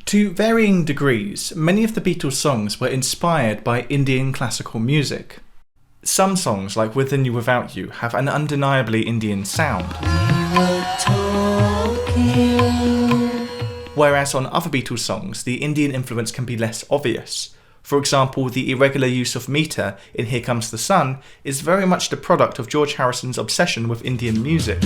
To varying degrees, many of the Beatles' songs were inspired by Indian classical music. Some songs, like Within You Without You, have an undeniably Indian sound. Whereas on other Beatles songs, the Indian influence can be less obvious. For example, the irregular use of meter in Here Comes the Sun is very much the product of George Harrison's obsession with Indian music.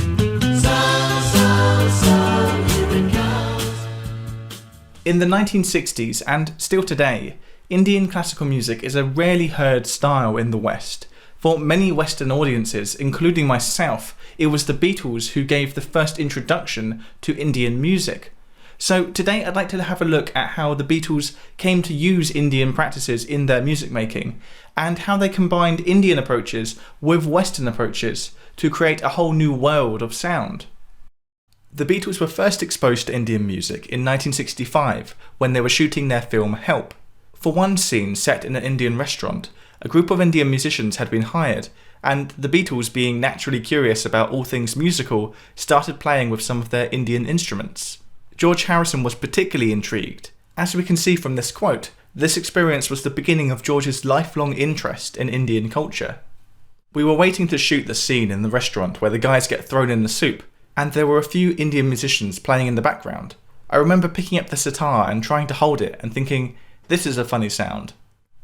In the 1960s, and still today, Indian classical music is a rarely heard style in the West. For many Western audiences, including myself, it was the Beatles who gave the first introduction to Indian music. So today I'd like to have a look at how the Beatles came to use Indian practices in their music making, and how they combined Indian approaches with Western approaches to create a whole new world of sound. The Beatles were first exposed to Indian music in 1965 when they were shooting their film Help. For one scene set in an Indian restaurant, a group of Indian musicians had been hired, and the Beatles, being naturally curious about all things musical, started playing with some of their Indian instruments. George Harrison was particularly intrigued. As we can see from this quote, this experience was the beginning of George's lifelong interest in Indian culture. We were waiting to shoot the scene in the restaurant where the guys get thrown in the soup, and there were a few Indian musicians playing in the background. I remember picking up the sitar and trying to hold it and thinking, this is a funny sound.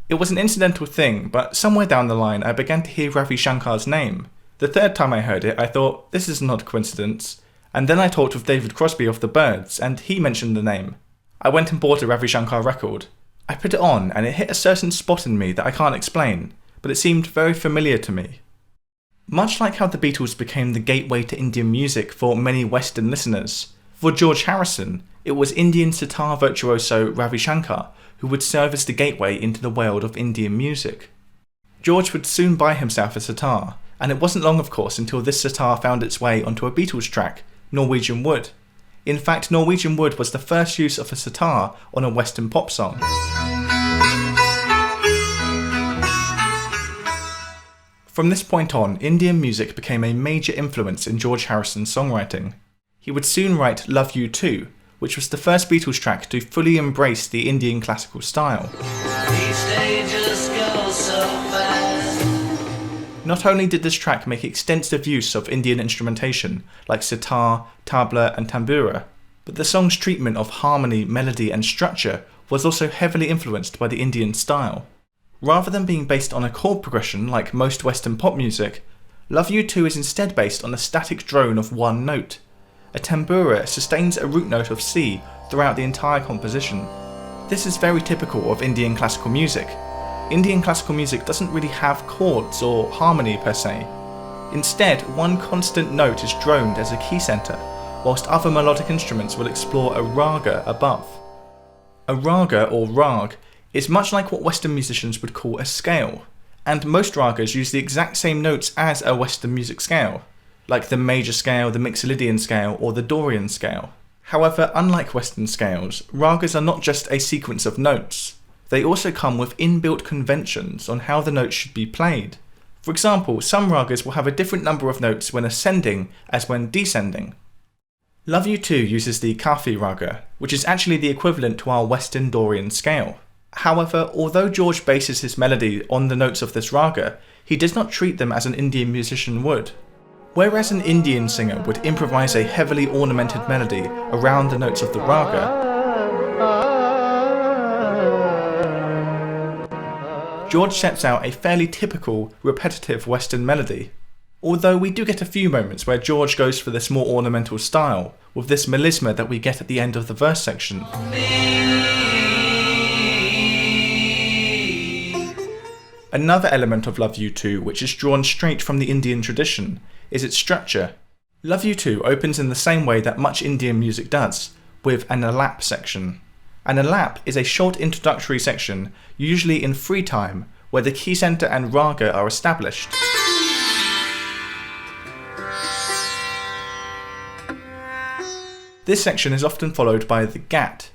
It was an incidental thing, but somewhere down the line I began to hear Ravi Shankar's name. The third time I heard it, I thought, this is not a coincidence. And then I talked with David Crosby of the Byrds, and he mentioned the name. I went and bought a Ravi Shankar record. I put it on, and it hit a certain spot in me that I can't explain, but it seemed very familiar to me. Much like how the Beatles became the gateway to Indian music for many Western listeners, for George Harrison, it was Indian sitar virtuoso Ravi Shankar who would serve as the gateway into the world of Indian music. George would soon buy himself a sitar, and it wasn't long of course until this sitar found its way onto a Beatles track, Norwegian Wood. In fact, Norwegian Wood was the first use of a sitar on a Western pop song. From this point on, Indian music became a major influence in George Harrison's songwriting. He would soon write Love You Too, which was the first Beatles track to fully embrace the Indian classical style. Not only did this track make extensive use of Indian instrumentation, like sitar, tabla and tambura, but the song's treatment of harmony, melody and structure was also heavily influenced by the Indian style. Rather than being based on a chord progression like most Western pop music, Love You Too is instead based on a static drone of one note. A tambura sustains a root note of C throughout the entire composition. This is very typical of Indian classical music. Indian classical music doesn't really have chords or harmony per se. Instead, one constant note is droned as a key center, whilst other melodic instruments will explore a raga above. A raga or rag is much like what Western musicians would call a scale, and most ragas use the exact same notes as a Western music scale, like the major scale, the Mixolydian scale, or the Dorian scale. However, unlike Western scales, ragas are not just a sequence of notes. They also come with inbuilt conventions on how the notes should be played. For example, some ragas will have a different number of notes when ascending as when descending. Love You Too uses the Kafi raga, which is actually the equivalent to our Western Dorian scale. However, although George bases his melody on the notes of this raga, he does not treat them as an Indian musician would. Whereas an Indian singer would improvise a heavily ornamented melody around the notes of the raga, George sets out a fairly typical, repetitive Western melody. Although we do get a few moments where George goes for this more ornamental style, with this melisma that we get at the end of the verse section. Another element of Love You Too, which is drawn straight from the Indian tradition, is its structure. Love You Too opens in the same way that much Indian music does, with an alap section. An alap is a short introductory section, usually in free time, where the key center and raga are established. This section is often followed by the gat.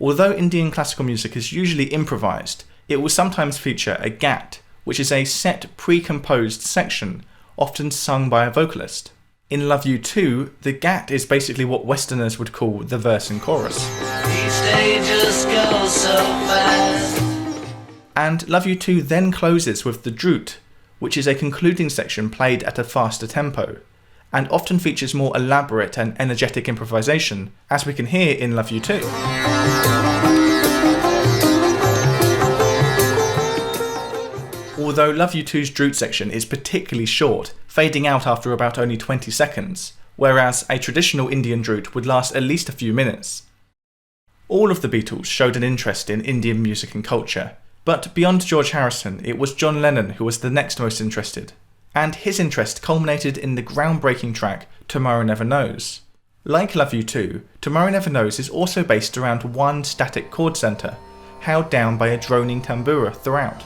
Although Indian classical music is usually improvised, it will sometimes feature a gat, which is a set pre-composed section, often sung by a vocalist. In Love You Too, the gat is basically what Westerners would call the verse and chorus. Each day just goes so fast. And Love You Too then closes with the Droot, which is a concluding section played at a faster tempo, and often features more elaborate and energetic improvisation, as we can hear in Love You Too. Although Love You Too's Droot section is particularly short, fading out after about only 20 seconds, whereas a traditional Indian Droot would last at least a few minutes. All of the Beatles showed an interest in Indian music and culture, but beyond George Harrison, it was John Lennon who was the next most interested, and his interest culminated in the groundbreaking track Tomorrow Never Knows. Like Love You Too, Tomorrow Never Knows is also based around one static chord centre, held down by a droning tambura throughout.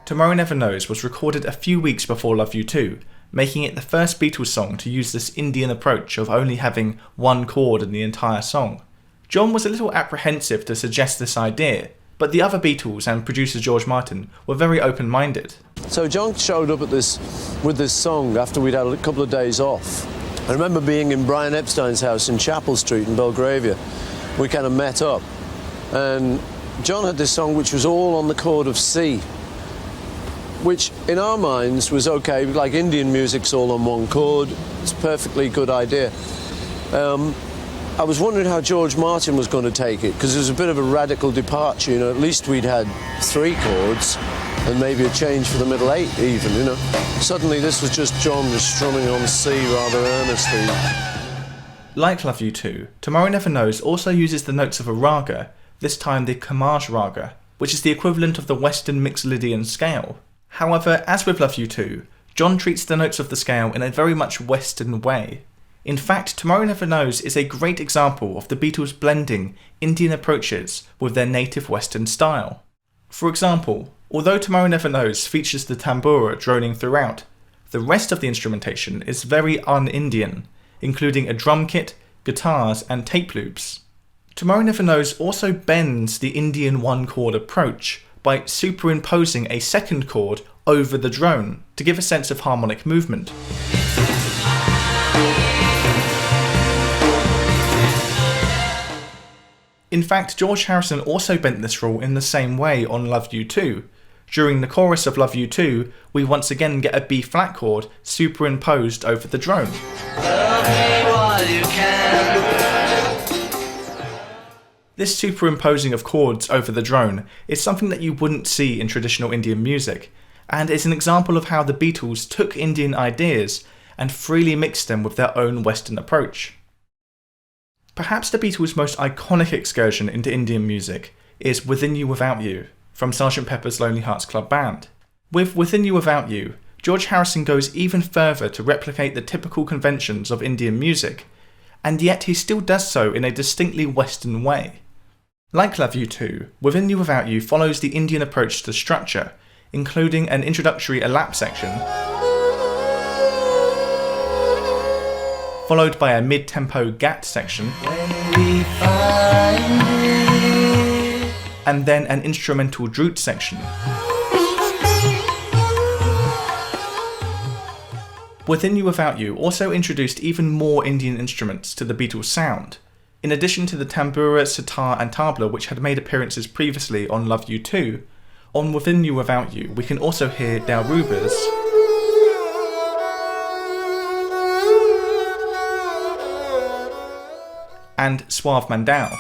Tomorrow Never Knows was recorded a few weeks before Love You Too, making it the first Beatles song to use this Indian approach of only having one chord in the entire song. John was a little apprehensive to suggest this idea, but the other Beatles and producer George Martin were very open-minded. So John showed up with this song after we'd had a couple of days off. I remember being in Brian Epstein's house in Chapel Street in Belgravia. We kind of met up, and John had this song which was all on the chord of C, which in our minds was okay, like Indian music's all on one chord, it's a perfectly good idea. I was wondering how George Martin was going to take it, because it was a bit of a radical departure, you know. At least we'd had 3 chords and maybe a change for the middle 8 even, you know. Suddenly this was just John just strumming on C rather earnestly. Like Love You Too, Tomorrow Never Knows also uses the notes of a raga, this time the Kamaj raga, which is the equivalent of the Western Mixolydian scale. However, as with Love You Too, John treats the notes of the scale in a very much Western way. In fact, Tomorrow Never Knows is a great example of the Beatles blending Indian approaches with their native Western style. For example, although Tomorrow Never Knows features the tambura droning throughout, the rest of the instrumentation is very un-Indian, including a drum kit, guitars and tape loops. Tomorrow Never Knows also bends the Indian one-chord approach by superimposing a second chord over the drone to give a sense of harmonic movement. In fact, George Harrison also bent this rule in the same way on Love You Too. During the chorus of Love You Too, we once again get a B-flat chord superimposed over the drone. This superimposing of chords over the drone is something that you wouldn't see in traditional Indian music, and is an example of how the Beatles took Indian ideas and freely mixed them with their own Western approach. Perhaps the Beatles' most iconic excursion into Indian music is Within You Without You, from Sgt. Pepper's Lonely Hearts Club Band. With Within You Without You, George Harrison goes even further to replicate the typical conventions of Indian music, and yet he still does so in a distinctly Western way. Like Love You Too, Within You Without You follows the Indian approach to structure, including an introductory alap section, followed by a mid-tempo gat section, and then an instrumental droot section. Within You Without You also introduced even more Indian instruments to the Beatles' sound. In addition to the tambura, sitar and tabla which had made appearances previously on Love You Too, on Within You Without You we can also hear dalrubas, and Suave Mandal.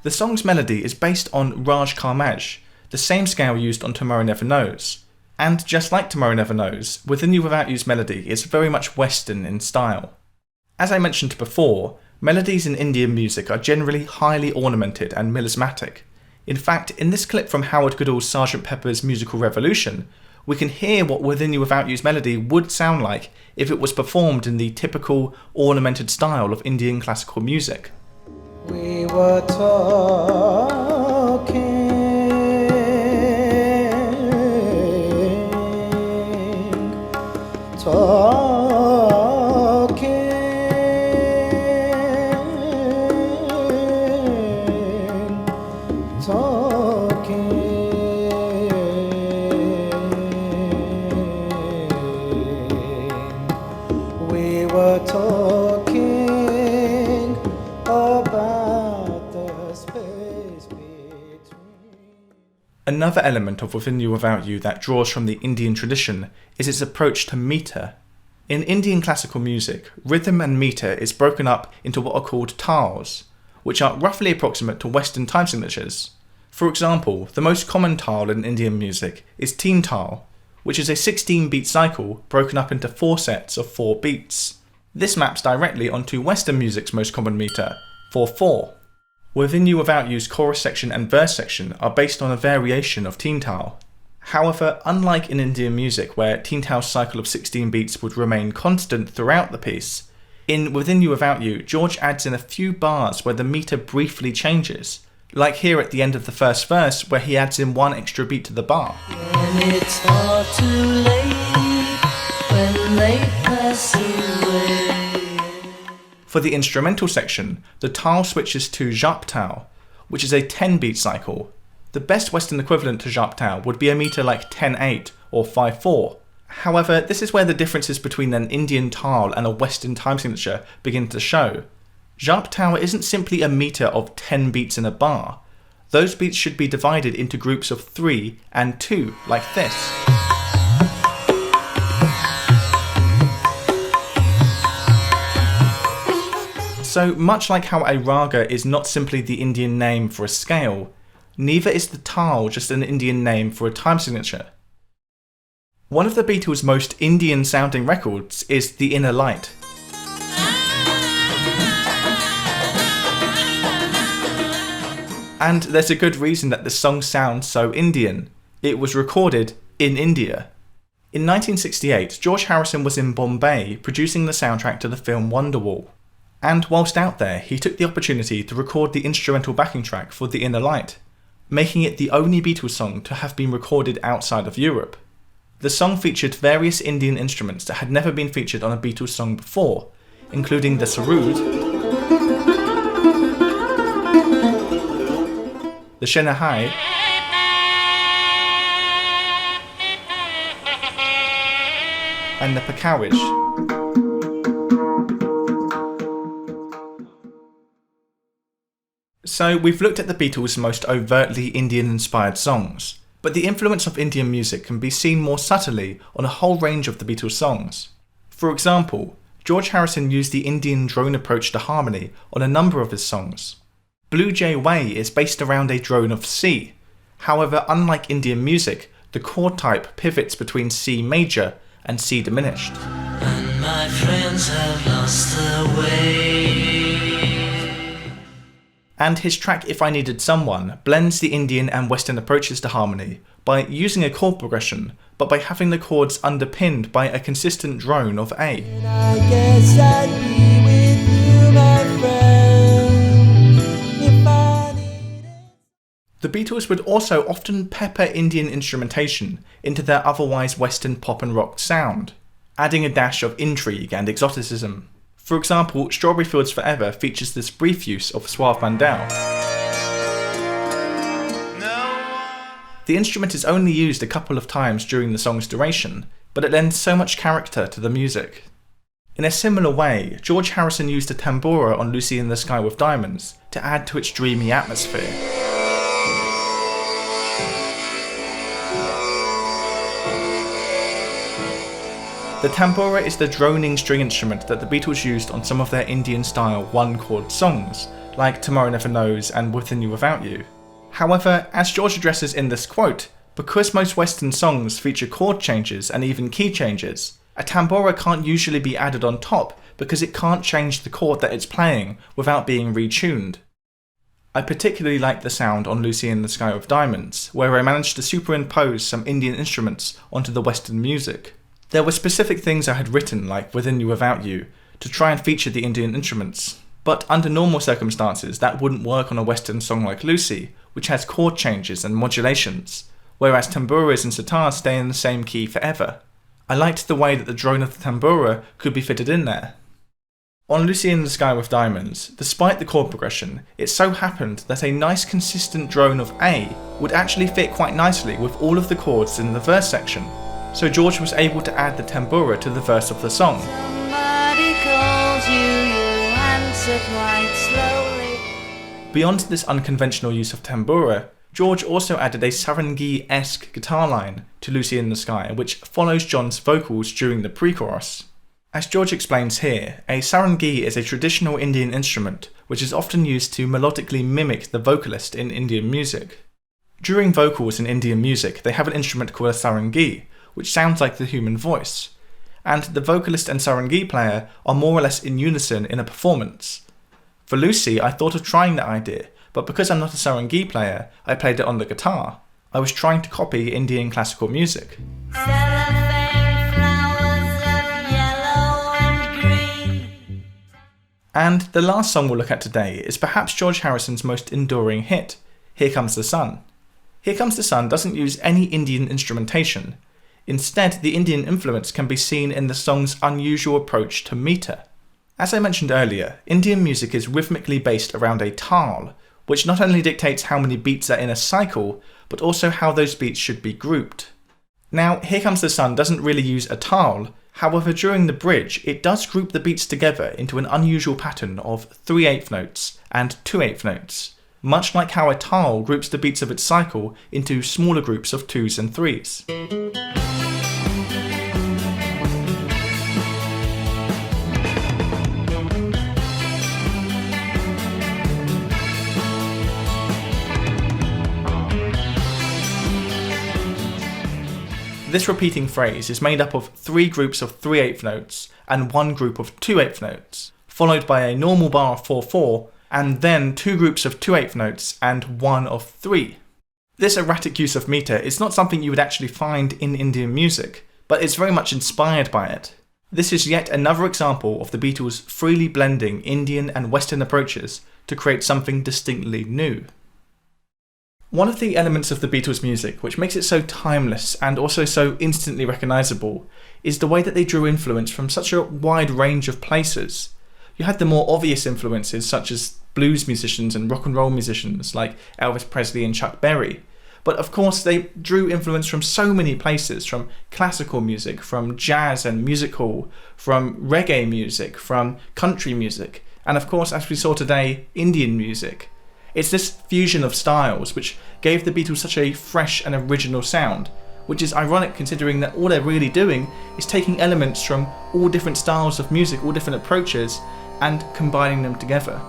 The song's melody is based on Raj Karmaj, the same scale used on Tomorrow Never Knows. And just like Tomorrow Never Knows, Within You Without You's melody is very much Western in style. As I mentioned before, melodies in Indian music are generally highly ornamented and melismatic. In fact, in this clip from Howard Goodall's Sgt. Pepper's Musical Revolution, we can hear what Within You Without You's melody would sound like if it was performed in the typical ornamented style of Indian classical music. We were talking, Another element of Within You Without You that draws from the Indian tradition is its approach to meter. In Indian classical music, rhythm and meter is broken up into what are called tals, which are roughly approximate to Western time signatures. For example, the most common tal in Indian music is teen tal, which is a 16-beat cycle broken up into 4 sets of 4 beats. This maps directly onto Western music's most common meter, 4/4. Within You Without You's chorus section and verse section are based on a variation of teen tal. However, unlike in Indian music where teen tal's cycle of 16 beats would remain constant throughout the piece, in Within You Without You, George adds in a few bars where the meter briefly changes, like here at the end of the first verse where he adds in 1 extra beat to the bar. When it's far too late, when they pass away. For the instrumental section, the tal switches to jap tal, which is a 10-beat cycle. The best Western equivalent to jap tal would be a meter like 10/8 or 5/4. However, this is where the differences between an Indian tal and a Western time signature begin to show. Jap tal isn't simply a meter of 10 beats in a bar. Those beats should be divided into groups of 3 and 2, like this. So much like how a raga is not simply the Indian name for a scale, neither is the tal just an Indian name for a time signature. One of the Beatles' most Indian sounding records is The Inner Light. And there's a good reason that the song sounds so Indian. It was recorded in India. In 1968, George Harrison was in Bombay producing the soundtrack to the film Wonderwall. And whilst out there, he took the opportunity to record the instrumental backing track for The Inner Light, making it the only Beatles song to have been recorded outside of Europe. The song featured various Indian instruments that had never been featured on a Beatles song before, including the sarod, the shenahai, and the pakhawish. So we've looked at the Beatles' most overtly Indian-inspired songs, but the influence of Indian music can be seen more subtly on a whole range of the Beatles' songs. For example, George Harrison used the Indian drone approach to harmony on a number of his songs. Blue Jay Way is based around a drone of C. However, unlike Indian music, the chord type pivots between C major and C diminished. And my friends have lost their way. And his track If I Needed Someone blends the Indian and Western approaches to harmony by using a chord progression, but by having the chords underpinned by a consistent drone of A. And I guess I'd be with you, my friend, if I needed. The Beatles would also often pepper Indian instrumentation into their otherwise Western pop and rock sound, adding a dash of intrigue and exoticism. For example, Strawberry Fields Forever features this brief use of Suave Mandel. The instrument is only used a couple of times during the song's duration, but it lends so much character to the music. In a similar way, George Harrison used a tambura on Lucy in the Sky with Diamonds to add to its dreamy atmosphere. The tambura is the droning string instrument that the Beatles used on some of their Indian-style one-chord songs, like Tomorrow Never Knows and Within You Without You. However, as George addresses in this quote, because most Western songs feature chord changes and even key changes, a tambura can't usually be added on top because it can't change the chord that it's playing without being retuned. I particularly like the sound on Lucy in the Sky with Diamonds, where I managed to superimpose some Indian instruments onto the Western music. There were specific things I had written, like Within You Without You, to try and feature the Indian instruments, but under normal circumstances that wouldn't work on a Western song like Lucy, which has chord changes and modulations, whereas tamburas and sitars stay in the same key forever. I liked the way that the drone of the tambura could be fitted in there. On Lucy in the Sky with Diamonds, despite the chord progression, it so happened that a nice consistent drone of A would actually fit quite nicely with all of the chords in the verse section, so George was able to add the tambura to the verse of the song. Somebody calls you, answer quite slowly. Beyond this unconventional use of tambura, George also added a sarangi-esque guitar line to Lucy in the Sky, which follows John's vocals during the pre-chorus. As George explains here, a sarangi is a traditional Indian instrument which is often used to melodically mimic the vocalist in Indian music. During vocals in Indian music, they have an instrument called a sarangi, which sounds like the human voice, and the vocalist and sarangi player are more or less in unison in a performance. For Lucy, I thought of trying that idea, but because I'm not a sarangi player, I played it on the guitar. I was trying to copy Indian classical music. And the last song we'll look at today is perhaps George Harrison's most enduring hit, Here Comes the Sun. Here Comes the Sun doesn't use any Indian instrumentation. Instead, the Indian influence can be seen in the song's unusual approach to meter. As I mentioned earlier, Indian music is rhythmically based around a tal, which not only dictates how many beats are in a cycle, but also how those beats should be grouped. Now, Here Comes the Sun doesn't really use a tal. However, during the bridge, it does group the beats together into an unusual pattern of 3/8 notes and 2/8 notes, much like how a tal groups the beats of its cycle into smaller groups of 2s and 3s. This repeating phrase is made up of 3 groups of 3/8 notes and 1 group of 2/8 notes, followed by a normal bar of 4/4, and then 2 groups of 2/8 notes and 1 of 3. This erratic use of meter is not something you would actually find in Indian music, but it's very much inspired by it. This is yet another example of the Beatles freely blending Indian and Western approaches to create something distinctly new. One of the elements of the Beatles' music which makes it so timeless and also so instantly recognisable is the way that they drew influence from such a wide range of places. You had the more obvious influences such as blues musicians and rock and roll musicians like Elvis Presley and Chuck Berry, but of course they drew influence from so many places, from classical music, from jazz and music hall, from reggae music, from country music, and of course, as we saw today, Indian music. It's this fusion of styles which gave the Beatles such a fresh and original sound, which is ironic considering that all they're really doing is taking elements from all different styles of music, all different approaches, and combining them together.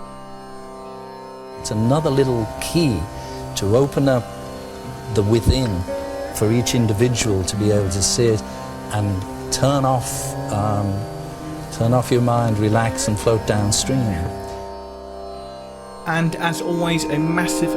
It's another little key to open up the within for each individual to be able to sit and turn off your mind, relax and float downstream. And as always, a massive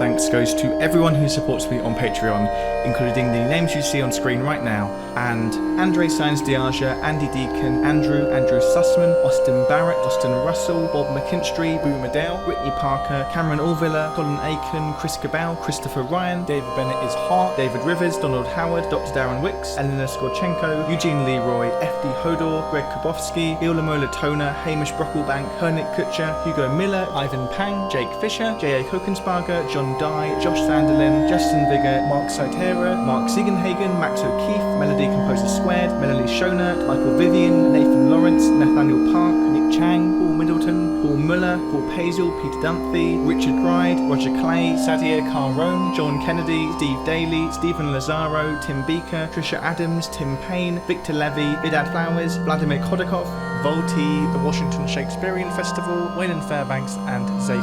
thanks goes to everyone who supports me on Patreon, including the names you see on screen right now, and Andre Sainz Diaja, Andy Deacon, Andrew Sussman, Austin Barrett, Austin Russell, Bob McKinstry, Boo Medell, Whitney Parker, Cameron Allvilla, Colin Aiken, Chris Cabell, Christopher Ryan, David Bennett is hot, David Rivers, Donald Howard, Dr. Darren Wicks, Elena Skorchenko, Eugene Leroy, FD Hodor, Greg Kabowski, Ilamo Latona, Hamish Brocklebank, Hernick Kutcher, Hugo Miller, Ivan Pang, Jake Fisher, J.A. Kokensparger, John Dye, Josh Sanderlin, Justin Vigor, Mark Saitera, Mark Siegenhagen, Max O'Keefe, Melody Composer Squared, Melanie Schonert, Michael Vivian, Nathan Lawrence, Nathaniel Park, Nick Chang, Paul Middleton, Paul Muller, Paul Pazel, Peter Dunphy, Richard Gride, Roger Clay, Sadia Carone, John Kennedy, Steve Daly, Stephen Lazaro, Tim Beaker, Trisha Adams, Tim Payne, Victor Levy, Vidad Flowers, Vladimir Kodakov, Volti, the Washington Shakespearean Festival, Waylon Fairbanks and Zay